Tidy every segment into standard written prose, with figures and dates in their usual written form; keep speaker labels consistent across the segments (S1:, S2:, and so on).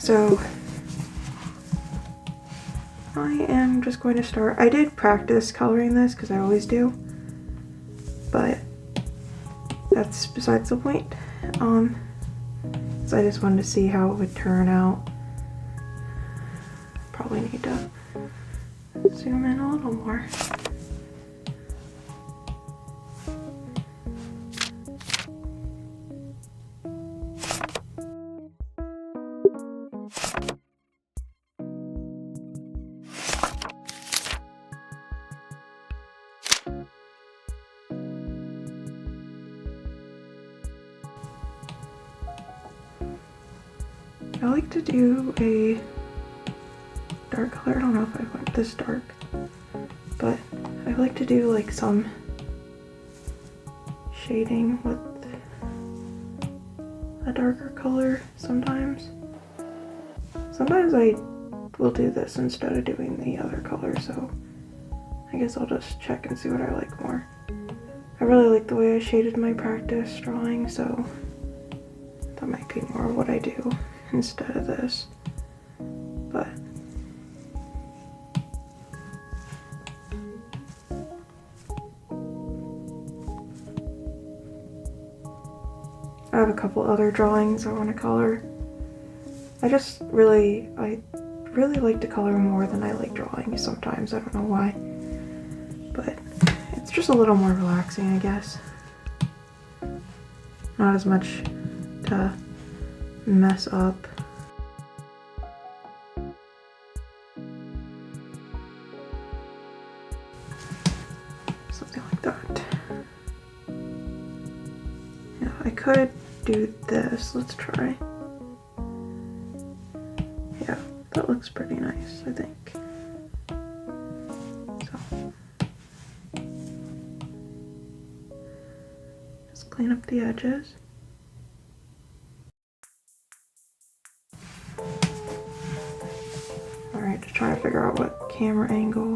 S1: So I am just going to start. I did practice coloring this because I always do, but that's besides the point. So I just wanted to see how it would turn out. Probably need to zoom in a little more. I like to do a dark color. I don't know if I went this dark, but I like to do like some shading with a darker color sometimes. Sometimes I will do this instead of doing the other color, so I guess I'll just check and see what I like more. I really like the way I shaded my practice drawing, so that might be more what I do instead of this. But I have a couple other drawings I want to color. I really like to color more than I like drawing sometimes. I don't know why, but it's just a little more relaxing, I guess. Not as much to mess up. Something like that. Yeah, I could do this. Let's try. Yeah, that looks pretty nice, I think. So, just clean up the edges. Alright, just trying to figure out what camera angle,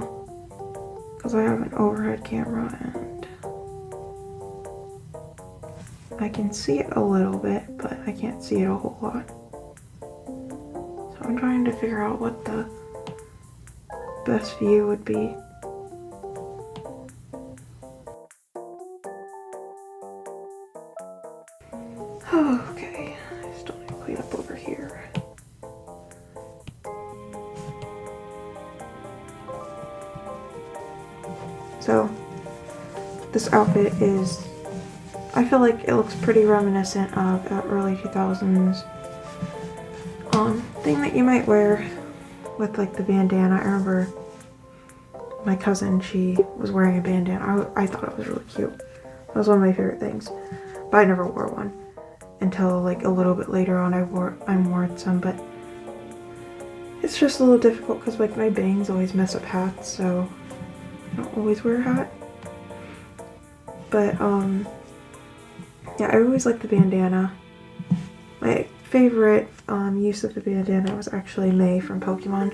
S1: because I have an overhead camera and I can see it a little bit, but I can't see it a whole lot. So I'm trying to figure out what the best view would be. Okay, I still need to clean up over here. So this outfit is, I feel like it looks pretty reminiscent of an early 2000s thing that you might wear with like the bandana. I remember my cousin, she was wearing a bandana. I thought it was really cute. That was one of my favorite things, but I never wore one until like a little bit later on. I wore some, but it's just a little difficult because like my bangs always mess up hats, so I don't always wear a hat. But yeah, I always liked the bandana. My favorite use of the bandana was actually May from Pokemon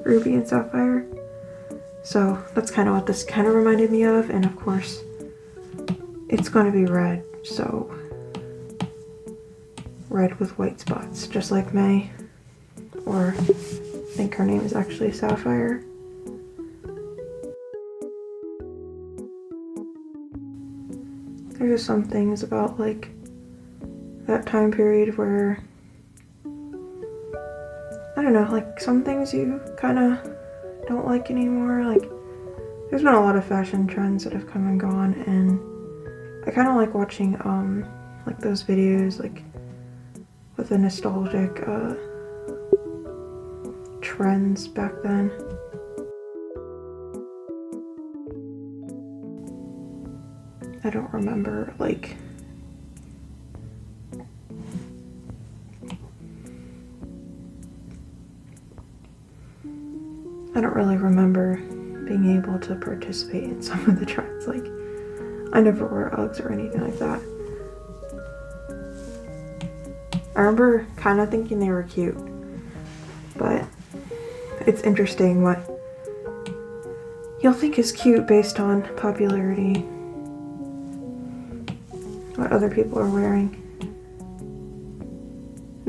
S1: Ruby and Sapphire. So that's kind of what this kind of reminded me of, and of course it's going to be red, so red with white spots, just like May, or I think her name is actually Sapphire. There's just some things about like that time period where, I don't know, like some things you kind of don't like anymore. Like there's been a lot of fashion trends that have come and gone, and I kind of like watching like those videos like with the nostalgic trends back then. I don't remember like I don't really remember being able to participate in some of the trends. Like, I never wore Uggs or anything like that. I remember kind of thinking they were cute, but it's interesting what you'll think is cute based on popularity, what other people are wearing.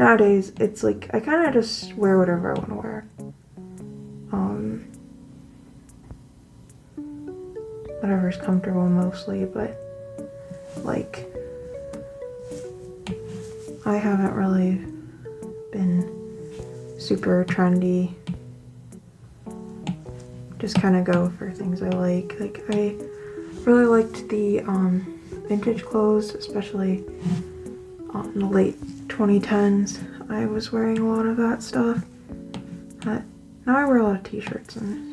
S1: nowadays it's like I kind of just wear whatever I want to wear. Whatever's comfortable mostly, but like I haven't really been super trendy. Just kind of go for things I like. Like I really liked the vintage clothes, especially in the late 2010s. I was wearing a lot of that stuff. But now I wear a lot of t-shirts and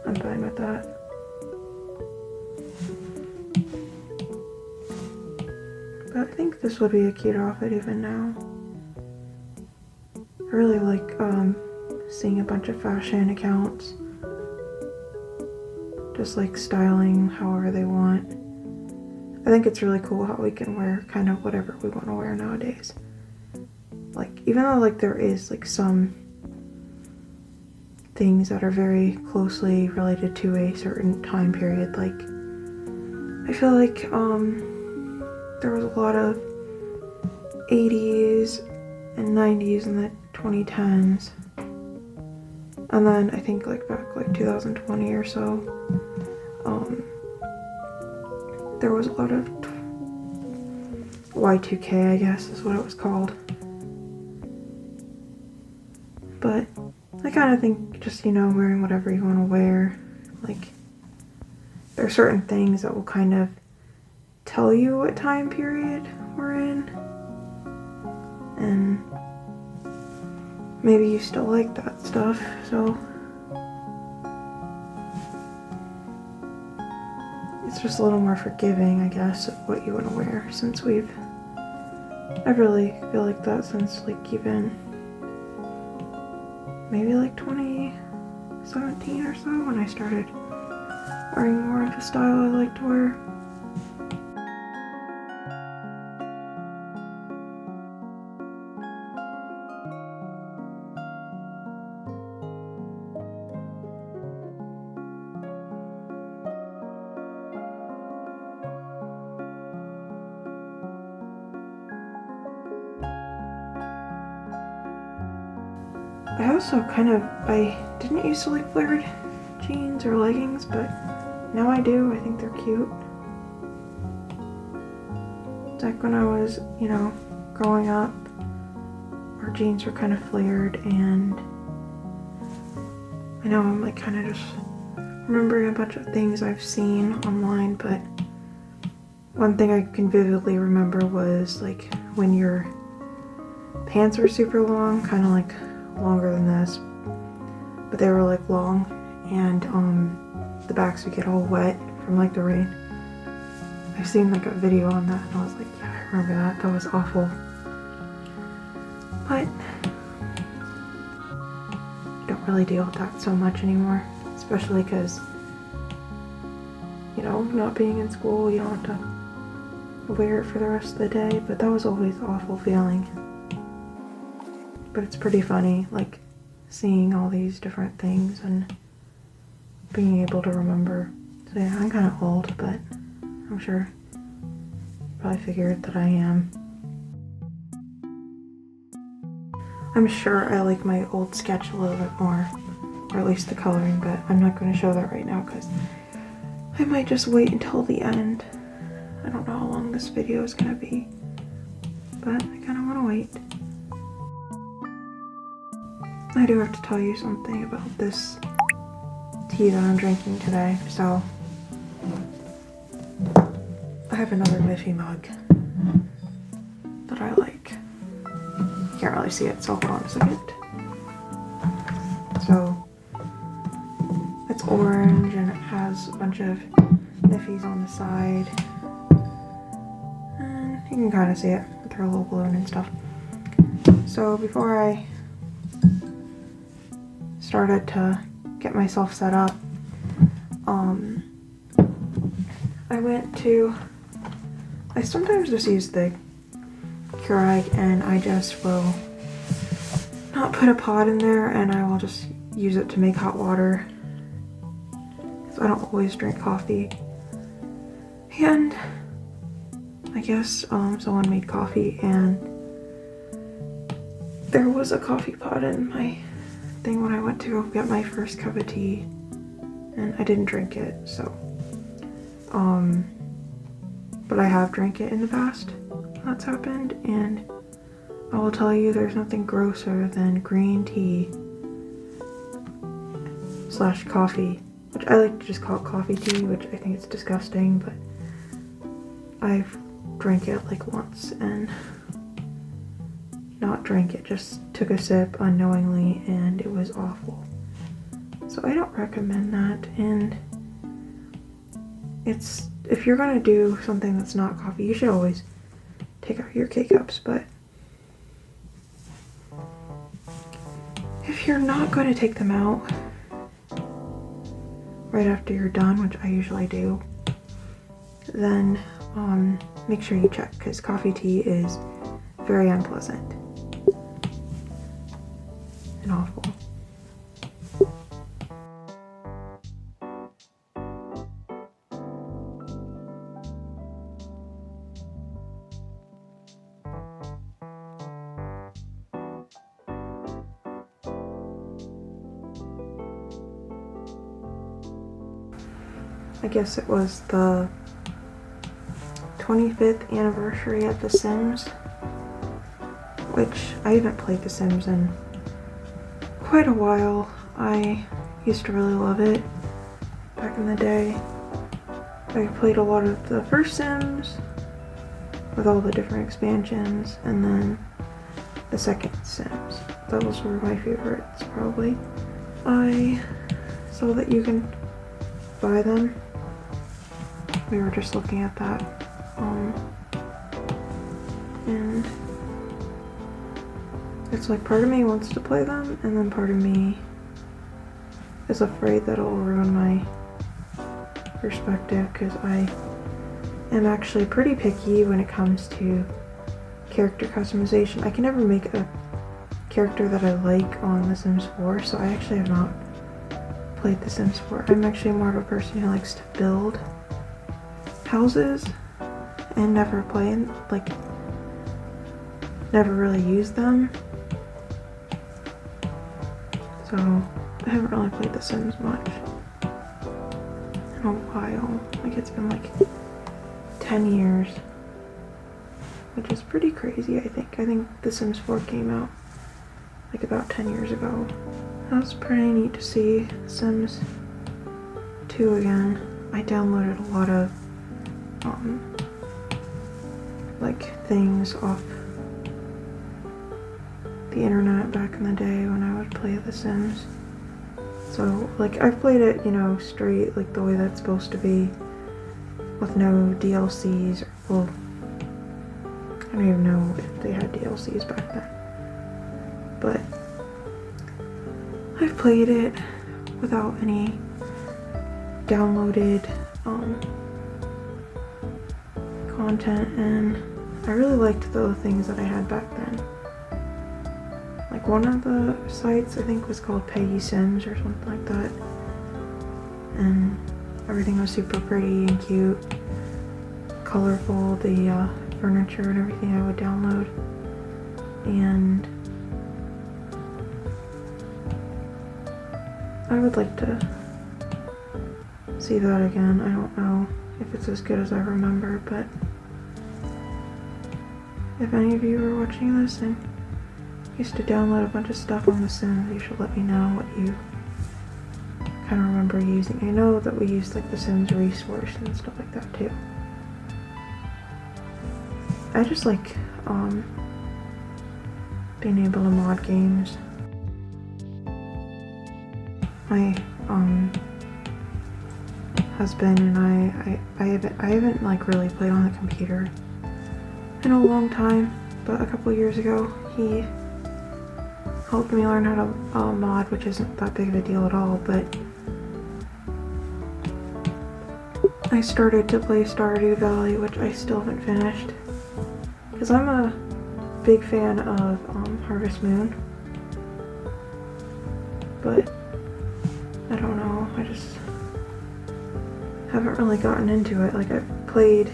S1: I'm fine with that. But I think this would be a cute outfit even now. I really like seeing a bunch of fashion accounts just like styling however they want. I think it's really cool how we can wear kind of whatever we want to wear nowadays. Like even though like there is like some things that are very closely related to a certain time period, like I feel like there was a lot of 80s and 90s in the 2010s, and then I think like back like 2020 or so, there was a lot of Y2K, I guess is what it was called. But I kind of think just, you know, wearing whatever you want to wear, like there are certain things that will kind of tell you what time period we're in, and maybe you still like that stuff, so it's just a little more forgiving, I guess, of what you want to wear, since I really feel like that since like even maybe like 2017 or so, when I started wearing more of the style I like to wear. I also I didn't used to like flared jeans or leggings, but now I do. I think they're cute. Back when I was, you know, growing up, our jeans were kind of flared, and I know I'm like kind of just remembering a bunch of things I've seen online, but one thing I can vividly remember was like when your pants were super long, kind of like longer than this, but they were like long, and the backs would get all wet from like the rain. I've seen like a video on that and I was like, yeah, I remember that. That was awful. But you don't really deal with that so much anymore, especially because, you know, not being in school, you don't have to wear it for the rest of the day, but that was always an awful feeling. But it's pretty funny, like, seeing all these different things and being able to remember. So yeah, I'm kind of old, but I'm sure probably figured that I am. I'm sure I like my old sketch a little bit more, or at least the coloring, but I'm not going to show that right now because I might just wait until the end. I don't know how long this video is going to be, but I kind of want to wait. I do have to tell you something about this tea that I'm drinking today. So, I have another Miffy mug that I like. Can't really see it, so hold on a second. So, it's orange and it has a bunch of Miffys on the side. And you can kind of see it with her little balloon and stuff. So, before I started to get myself set up, I sometimes just use the Keurig, and I just will not put a pot in there, and I will just use it to make hot water. So I don't always drink coffee. And I guess someone made coffee and there was a coffee pot in my thing when I went to go get my first cup of tea, and I didn't drink it, so but I have drank it in the past. That's happened, and I will tell you there's nothing grosser than green tea / coffee, which I like to just call it coffee tea, which I think it's disgusting, but I've drank it like once and not drank it, just took a sip unknowingly and it was awful. So I don't recommend that, and it's, if you're gonna do something that's not coffee, you should always take out your K-cups, but if you're not going to take them out right after you're done, which I usually do, then make sure you check, because coffee tea is very unpleasant and awful. I guess it was the 25th anniversary of The Sims, which I haven't played The Sims in quite a while. I used to really love it back in the day. I played a lot of the first Sims with all the different expansions, and then the second Sims. Those were my favorites, probably. I saw that you can buy them. We were just looking at that, and it's like part of me wants to play them, and then part of me is afraid that it'll ruin my perspective, because I am actually pretty picky when it comes to character customization. I can never make a character that I like on The Sims 4, so I actually have not played The Sims 4. I'm actually more of a person who likes to build houses and never play in, like, never really use them. So I haven't really played The Sims much in a while. Like, it's been like 10 years, which is pretty crazy. I think The Sims 4 came out like about 10 years ago. That was pretty neat to see Sims 2 again. I downloaded a lot of like things off the internet back in the day when I would play The Sims. So like I've played it, you know, straight, like the way that's supposed to be, with no DLCs. Well, I don't even know if they had DLCs back then, but I've played it without any downloaded content, and I really liked the things that I had back then. Like one of the sites I think was called Peggy Sims or something like that, and everything was super pretty and cute, colorful, the furniture and everything I would download, and I would like to see that again. I don't know if it's as good as I remember, but if any of you are watching this and used to download a bunch of stuff on The Sims, you should let me know what you kind of remember using. I know that we used like The Sims Resource and stuff like that too. I just like being able to mod games. My husband and I haven't like really played on the computer in a long time, but a couple years ago he helped me learn how to mod, which isn't that big of a deal at all, but I started to play Stardew Valley, which I still haven't finished, because I'm a big fan of Harvest Moon, but I don't know, I just haven't really gotten into it. Like I've played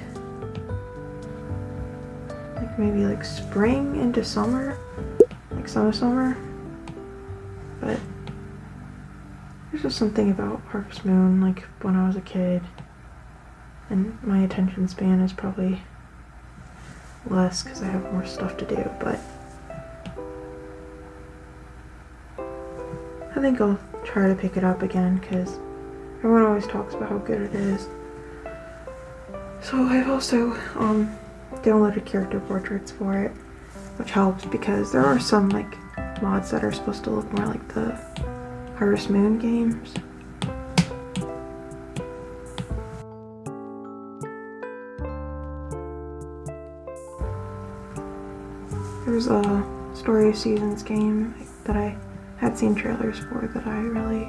S1: maybe like spring into summer, like summer. But there's just something about Harvest Moon, like when I was a kid, and my attention span is probably less because I have more stuff to do, but I think I'll try to pick it up again because everyone always talks about how good it is. So I've also downloaded character portraits for it, which helps because there are some like mods that are supposed to look more like the Harvest Moon games. There's a Story of Seasons game that I had seen trailers for that I really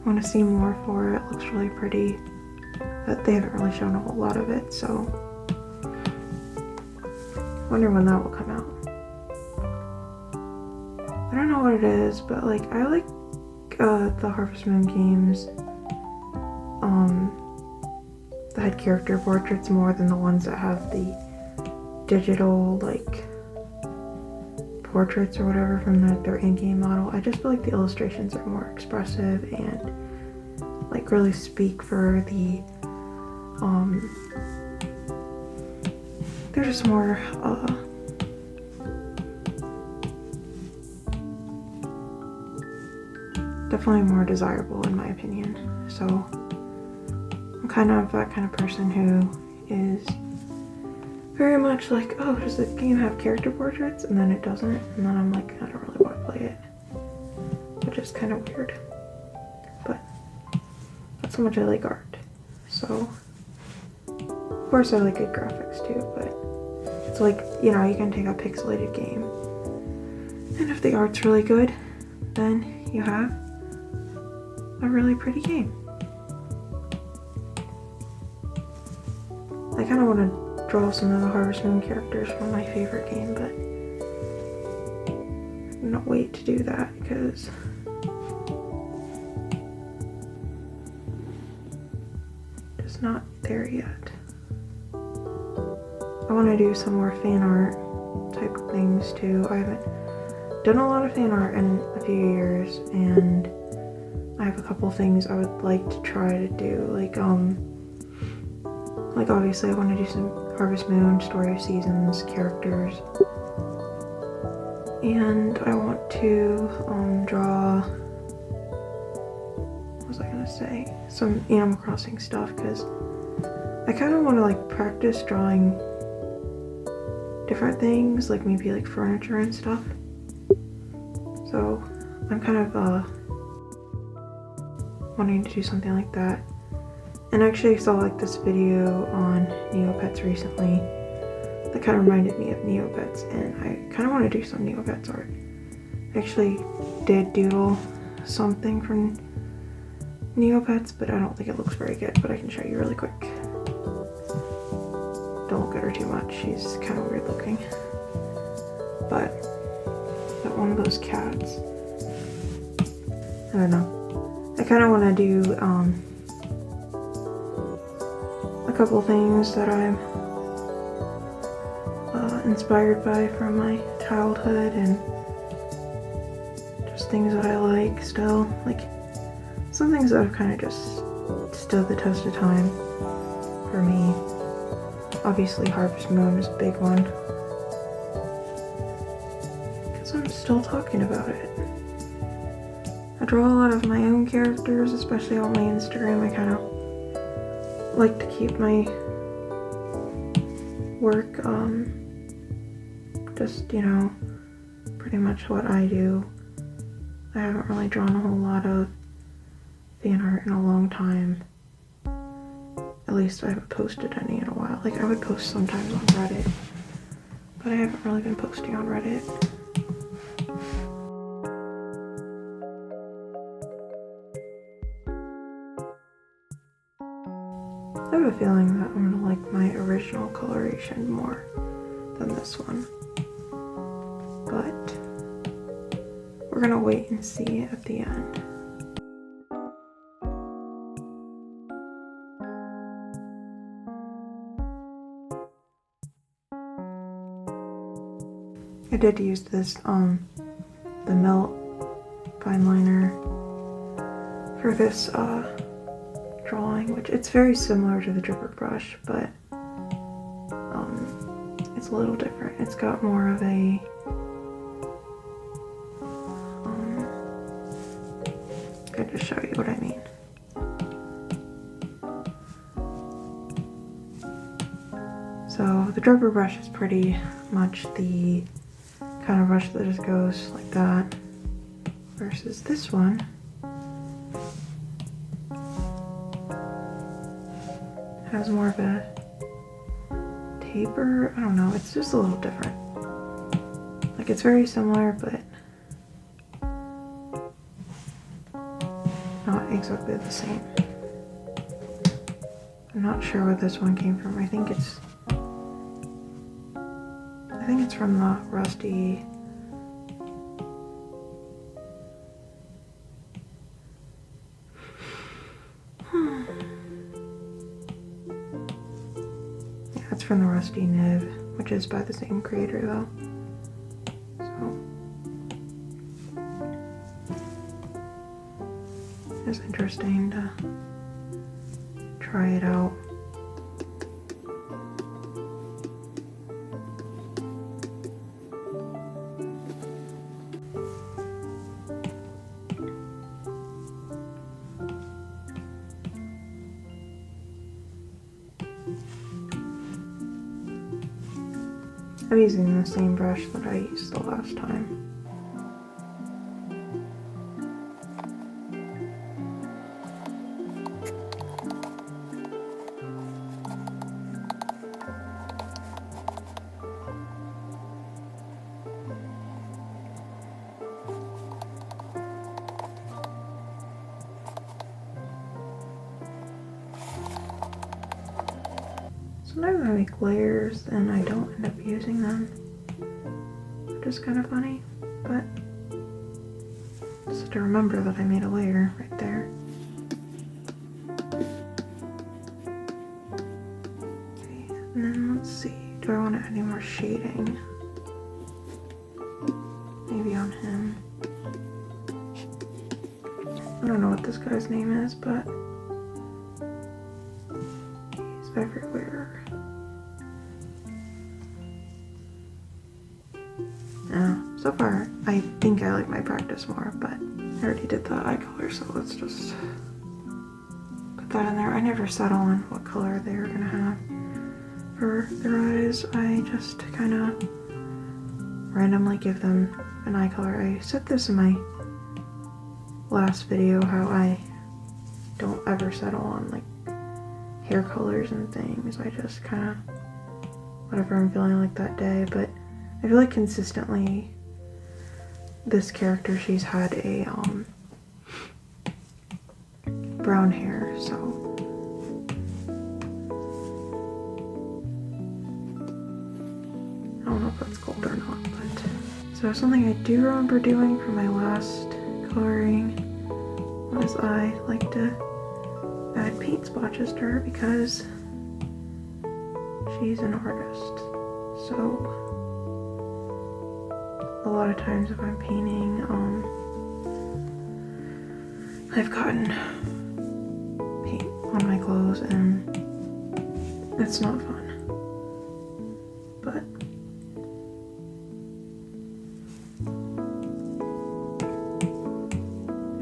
S1: want to see more for. It looks really pretty, but they haven't really shown a whole lot of it, so I wonder when that will come out. I don't know what it is, but like I like the Harvest Moon games that had character portraits more than the ones that have the digital like portraits or whatever from their in-game model. I just feel like the illustrations are more expressive and like really speak for the they're just more definitely more desirable in my opinion. So I'm kind of that kind of person who is very much like, oh, does the game have character portraits? And then it doesn't, and then I'm like, I don't really want to play it, which is kind of weird. But that's how much I like art. So of course I like good graphics too, but it's like, you know, you can take a pixelated game, and if the art's really good, then you have a really pretty game. I kind of want to draw some of the Harvest Moon characters from my favorite game, but I cannot wait to do that because it's not there yet. I want to do some more fan art type things too. I haven't done a lot of fan art in a few years, and I have a couple things I would like to try to do, like obviously I want to do some Harvest Moon, Story of Seasons characters, and I want to draw, what was I gonna say, some Animal Crossing stuff, because I kind of want to like practice drawing different things, like maybe like furniture and stuff. So I'm kind of wanting to do something like that. And actually I saw like this video on Neopets recently that kind of reminded me of Neopets, and I kind of want to do some Neopets art. I actually did doodle something from Neopets, but I don't think it looks very good, but I can show you really quick. Don't look at her too much, she's kind of weird looking. But that one of those cats, I don't know. I kind of want to do a couple things that I'm inspired by from my childhood, and just things that I like still, like some things that have kind of just stood the test of time for me. Obviously Harvest Moon is a big one because I'm still talking about it. I draw a lot of my own characters, especially on my Instagram. I kind of like to keep my work just, you know, pretty much what I do. I haven't really drawn a whole lot of fan art in a long time. At least I haven't posted any in a while. Like I would post sometimes on Reddit, but I haven't really been posting on Reddit. I have a feeling that I'm gonna like my original coloration more than this one, but we're gonna wait and see at the end. I did use this, the Melt fine liner for this, drawing, which it's very similar to the dripper brush, but, it's a little different. It's got more of a, I'll just show you what I mean. So the dripper brush is pretty much the kind of brush that just goes like that, versus this one has more of a taper. I don't know, it's just a little different. Like, it's very similar, but not exactly the same. I'm not sure where this one came from. I think it's from the Rusty. Yeah, it's from the Rusty Nib, which is by the same creator though. So it's interesting to try it out. I'm using the same brush that I used the last time. Sometimes I make layers and I don't end up using them, which is kind of funny, but just to remember that I made a layer right there. Okay, and then let's see, do I want to add any more shading? Maybe on him. I don't know what this guy's name is, but he's everywhere. So far, I think I like my practice more, but I already did the eye color, so let's just put that in there. I never settle on what color they're gonna have for their eyes. I just kind of randomly give them an eye color. I said this in my last video, how I don't ever settle on like hair colors and things. I just kind of, whatever I'm feeling like that day, but I feel like consistently this character, she's had a brown hair, so I don't know if that's gold or not, but so something I do remember doing for my last coloring was I like to add paint splotches to her because she's an artist. So a lot of times if I'm painting, I've gotten paint on my clothes and it's not fun, but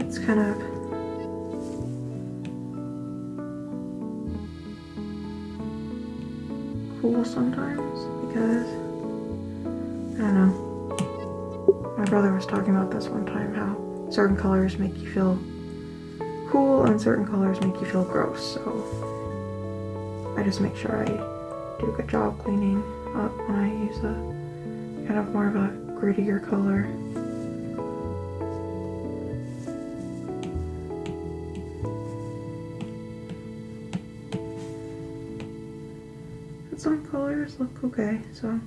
S1: it's kind of cool sometimes because, I don't know. My brother was talking about this one time, how certain colors make you feel cool and certain colors make you feel gross, so I just make sure I do a good job cleaning up when I use a kind of more of a grittier color. And some colors look okay, so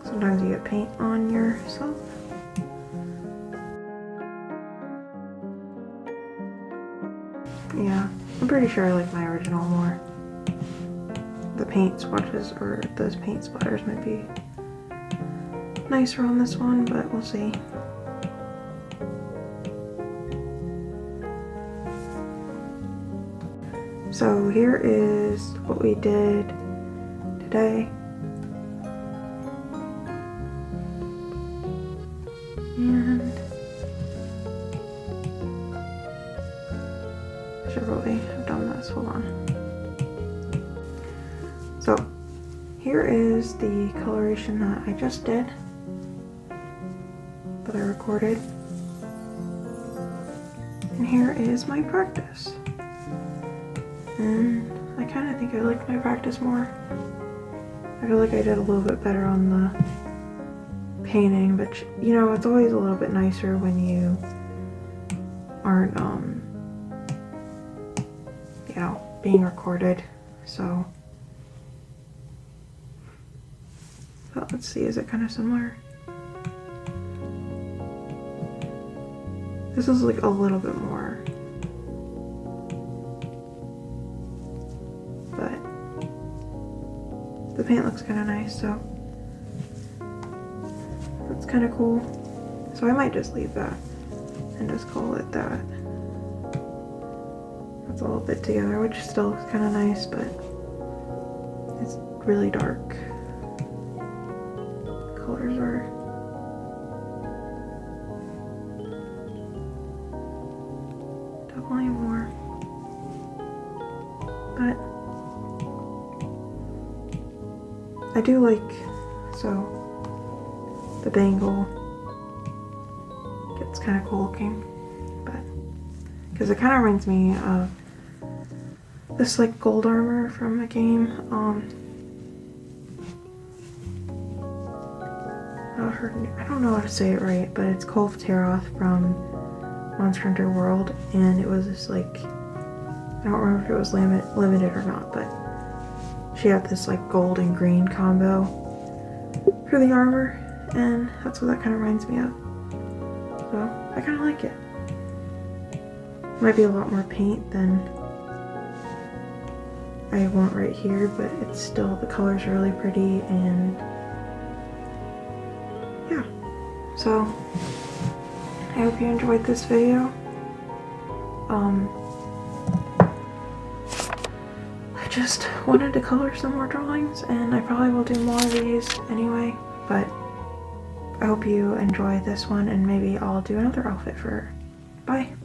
S1: sometimes you get paint on yourself. Yeah, I'm pretty sure I like my original more. The paint swatches, or those paint splatters, might be nicer on this one, but we'll see. So here is what we did today. And I should probably have done this, hold on. So here is the coloration that I just did, that I recorded. And here is my practice. And I kind of think I liked my practice more. I feel like I did a little bit better on the painting, but you know, it's always a little bit nicer when you aren't, you know, being recorded. So, but let's see, is it kind of similar? This is like a little bit more. But the paint looks kind of nice, so that's kind of cool. So I might just leave that and just call it that. That's all bit together, which still looks kind of nice, but it's really dark. The colors are definitely more, but I do like, so the bangle gets kind of cool looking, but because it kind of reminds me of this like gold armor from a game. I don't know how to say it right, but it's called Taroth from Monster Hunter World, and it was this like, I don't remember if it was limited or not, but she had this like gold and green combo for the armor, and that's what that kind of reminds me of. So I kind of like it. Might be a lot more paint than I want right here, but it's still, the colors are really pretty, and yeah. So I hope you enjoyed this video. I just wanted to color some more drawings, and I probably will do more of these anyway, but I hope you enjoy this one, and maybe I'll do another outfit for her. Bye!